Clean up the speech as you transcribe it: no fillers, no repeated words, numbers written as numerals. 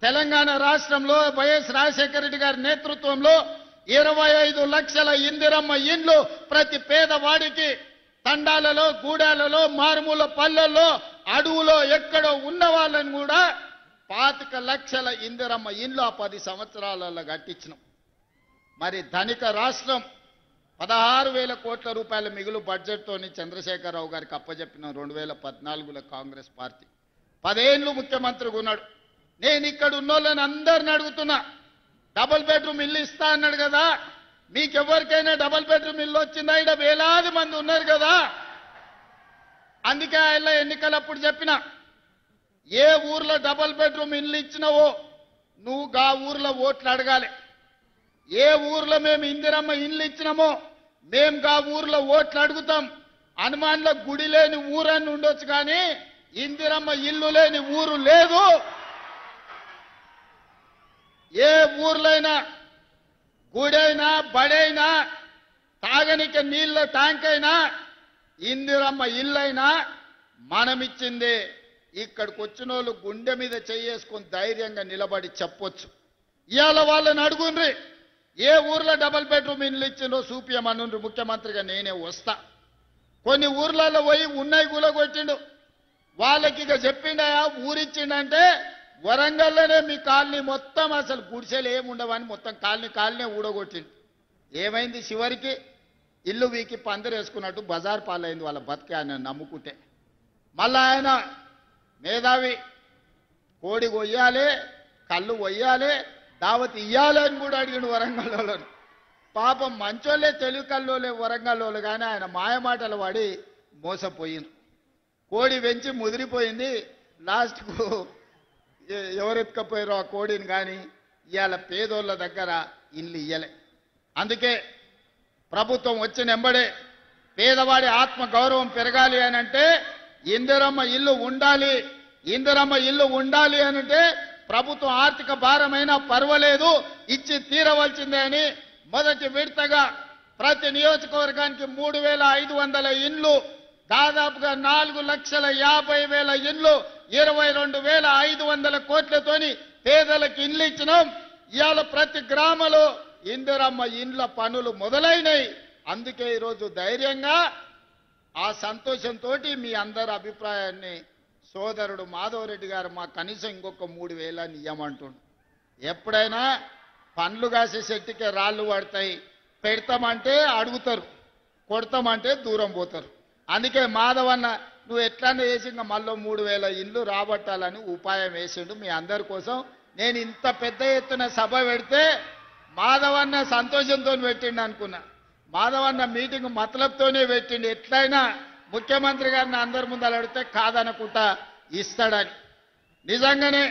తెలంగాణ రాష్ట్రంలో వైఎస్ రాజశేఖర రెడ్డి గారి నేతృత్వంలో 25 లక్షల ఇందిరమ్మ ఇండ్లు ప్రతి పేదవాడికి తండాలలో, గూడాలలో, మారుమూల పల్లెల్లో, అడవులో ఎక్కడో ఉన్న వాళ్ళని కూడా 25 లక్షల ఇందిరమ్మ ఇండ్లు ఆ 10 సంవత్సరాలలో కట్టించినాం. మరి ధనిక రాష్ట్రం 16,000 కోట్ల రూపాయల మిగులు బడ్జెట్తోని చంద్రశేఖరరావు గారికి అప్పచెప్పిన 2014లో కాంగ్రెస్ పార్టీ 10 ఏళ్ళు ముఖ్యమంత్రిగా ఉన్నాడు. నేను ఇక్కడ ఉన్నోళ్ళని అందరిని అడుగుతున్నా, డబుల్ బెడ్రూమ్ ఇల్లు ఇస్తా అన్నాడు కదా, మీకెవరికైనా డబుల్ బెడ్రూమ్ ఇల్లు వచ్చిందా? ఇక్కడ వేలాది మంది ఉన్నారు కదా. అందుకే ఆయన ఎన్నికలప్పుడు చెప్పిన, ఏ ఊర్లో డబుల్ బెడ్రూమ్ ఇల్లు ఇచ్చినావో నువ్వు గా ఊర్లో ఓట్లు అడగాలి. ఏ ఊర్లో మేము ఇందిరమ్మ ఇల్లు ఇచ్చినామో మేము గా ఊర్లో ఓట్లు అడుగుతాం. హనుమాన్ల గుడి లేని ఊరని ఉండొచ్చు కానీ ఇందిరమ్మ ఇల్లు లేని ఊరు లేదు. ఏ ఊర్లైనా గుడైనా బడైనా తాగనిక నీళ్ళ ట్యాంక్ అయినా ఇందిరమ్మ ఇల్లైనా మనమిచ్చిందే. ఇక్కడికి వచ్చిన వాళ్ళు గుండె మీద చేసుకొని ధైర్యంగా నిలబడి చెప్పొచ్చు. ఇవాళ వాళ్ళని అడుగుండ్రి, ఏ ఊర్లో డబుల్ బెడ్రూమ్ ఇల్లు ఇచ్చిందో చూపియమనుండ్రి, ముఖ్యమంత్రిగా నేనే వస్తా. కొన్ని ఊర్లలో పోయి ఉన్నాయి కూలగొట్టిండు. వాళ్ళకి ఇక చెప్పిండయా ఊరిచ్చిండంటే వరంగల్లోనే మీ కాలనీ మొత్తం అసలు గుడిసెలు ఏముండవని మొత్తం కాలనీ ఊడగొట్టిండు. ఏమైంది? చివరికి ఇల్లు వీకి పందిరేసుకున్నట్టు బజార్ పాలైంది వాళ్ళ బతికే ఆయన నమ్ముకుంటే. మళ్ళా ఆయన మేధావి, కోడి కొయ్యాలి, కళ్ళు కొయ్యాలి, దావత్ ఇయ్యాలి అని కూడా అడిగిండు వరంగల్లో. పాపం మంచోళ్ళే, తెలుగు కల్లోలే వరంగల్లో, కానీ ఆయన మాయమాటలు పడి మోసపోయింది. కోడి వెంచి ముదిరిపోయింది. లాస్ట్కు ఎవరెత్తుకపోయారో ఆ కోడిని కానీ ఇవాళ పేదోళ్ళ దగ్గర ఇల్లు ఇయ్యలే. అందుకే ప్రభుత్వం వచ్చిన ఎంబడే పేదవాడి ఆత్మ గౌరవం పెరగాలి అనంటే ఇందిరమ్మ ఇల్లు ఉండాలి. ఇందిరమ్మ ఇల్లు ఉండాలి అనంటే ప్రభుత్వం ఆర్థిక భారమైనా పర్వాలేదు ఇచ్చి తీరవలసిందే అని మొదటి విడతగా ప్రతి నియోజకవర్గానికి 3,500 ఇండ్లు, దాదాపుగా 4,50,000 ఇండ్లు, 22,500 కోట్లతోని పేదలకు ఇండ్లు ఇచ్చినాం. ఇవాళ ప్రతి గ్రామంలో ఇందిరమ్మ ఇండ్ల పనులు మొదలైనవి. అందుకే ఈరోజు ధైర్యంగా ఆ సంతోషంతో మీ అందరి అభిప్రాయాన్ని సోదరుడు మాధవరెడ్డి గారు మా కనీసం ఇంకొక 3,000 ఇయ్యమంటుండు. ఎప్పుడైనా పండ్లు కాసే చెట్టుకే రాళ్ళు పడతాయి, పెడతామంటే అడుగుతారు, కొడతామంటే దూరం పోతారు. అందుకే మాధవన్న నువ్వు ఎట్లన్నా వేసి ఇంకా మళ్ళీ 3,000 ఇండ్లు రాబట్టాలని ఉపాయం వేసిండు మీ అందరి కోసం. నేను ఇంత పెద్ద ఎత్తున సభ పెడితే మాధవన్న సంతోషంతో పెట్టిండు అనుకున్నా. మాధవన్న మీటింగ్ మతలబ్తోనే పెట్టిండు. ఎట్లయినా ముఖ్యమంత్రి గారిని అందరి ముందు అడిగితే కాదనుకుంటా ఇస్తాడని. నిజంగానే